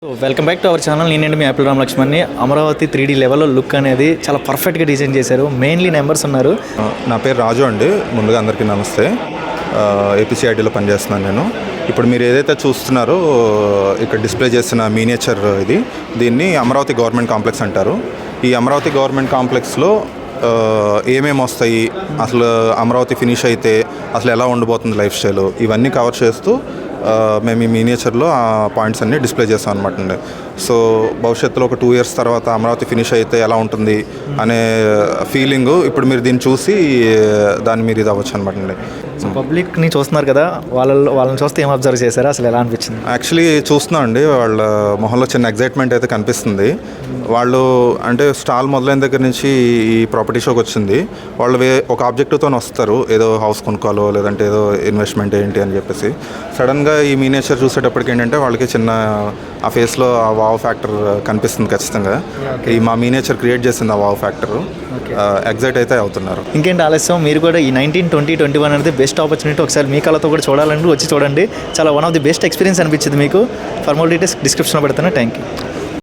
Welcome back to our channel. నేనండి మీ Apple Ram లక్ష్మణ్ని. Amaravati 3D లెవెల్లో look అనేది చాలా పర్ఫెక్ట్గా డిజైన్ చేశారు. మెయిన్లీ నెంబర్స్ ఉన్నారు. నా పేరు రాజు అండి. ముందుగా అందరికీ నమస్తే. ఏపీసీఐటీలో పనిచేస్తున్నాను నేను. ఇప్పుడు మీరు ఏదైతే చూస్తున్నారో ఇక్కడ డిస్ప్లే చేసిన మీనియేచర్ దీన్ని అమరావతి గవర్నమెంట్ కాంప్లెక్స్ అంటారు. ఈ అమరావతి గవర్నమెంట్ కాంప్లెక్స్లో ఏమేమి వస్తాయి, అసలు అమరావతి ఫినిష్ అయితే అసలు ఎలా ఉండబోతుంది లైఫ్ స్టైల్, ఇవన్నీ కవర్ చేస్తూ మేము ఈ మీనియేచర్లో ఆ పాయింట్స్ అన్నీ డిస్ప్లే చేస్తాం అనమాట అండి. సో భవిష్యత్తులో ఒక 2 years తర్వాత అమరావతి ఫినిష్ అయితే ఎలా ఉంటుంది అనే ఫీలింగు ఇప్పుడు మీరు దీన్ని చూసి దాన్ని మీరు ఇది అవ్వచ్చు అనమాట అండి. పబ్లిక్ని చూస్తున్నారు కదా, వాళ్ళని చూస్తే ఏం అబ్జర్వ్ చేశారా, అసలు ఎలా అనిపించింది? యాక్చువల్లీ చూస్తున్నాం అండి, వాళ్ళ మొహంలో చిన్న ఎగ్జైట్మెంట్ అయితే కనిపిస్తుంది. వాళ్ళు అంటే స్టాల్ మొదలైన దగ్గర నుంచి ఈ ప్రాపర్టీ షోకి వచ్చింది. వాళ్ళు ఒక ఆబ్జెక్టివ్తో వస్తారు, ఏదో హౌస్ కొనుక్కోవాలో లేదంటే ఏదో ఇన్వెస్ట్మెంట్ ఏంటి అని చెప్పేసి. సడన్గా ఈ మీనియేచర్ చూసేటప్పటికి ఏంటంటే వాళ్ళకి చిన్న ఆ ఫేస్లో ఆ వావ్ ఫ్యాక్టర్ కనిపిస్తుంది ఖచ్చితంగా. ఈ మా మీనియేచర్ క్రియేట్ చేసింది ఆ వావ్ ఫ్యాక్టర్. ఎగ్జైట్ అయితే అవుతున్నారు. ఇంకేంటి ఆలస్యం, మీరు కూడా ఈ 19, 20, 21 అనేది బెస్ట్ ఆపర్చునిటీ. ఒకసారి మీ కళతో కూడా చూడాలంటే వచ్చి చూడండి. చాలా one of the best experience అనిపించింది మీకు. ఫర్ మోర్ డీటెయిల్స్ డిస్క్రిప్షన్లో పెడతాను. Thank you.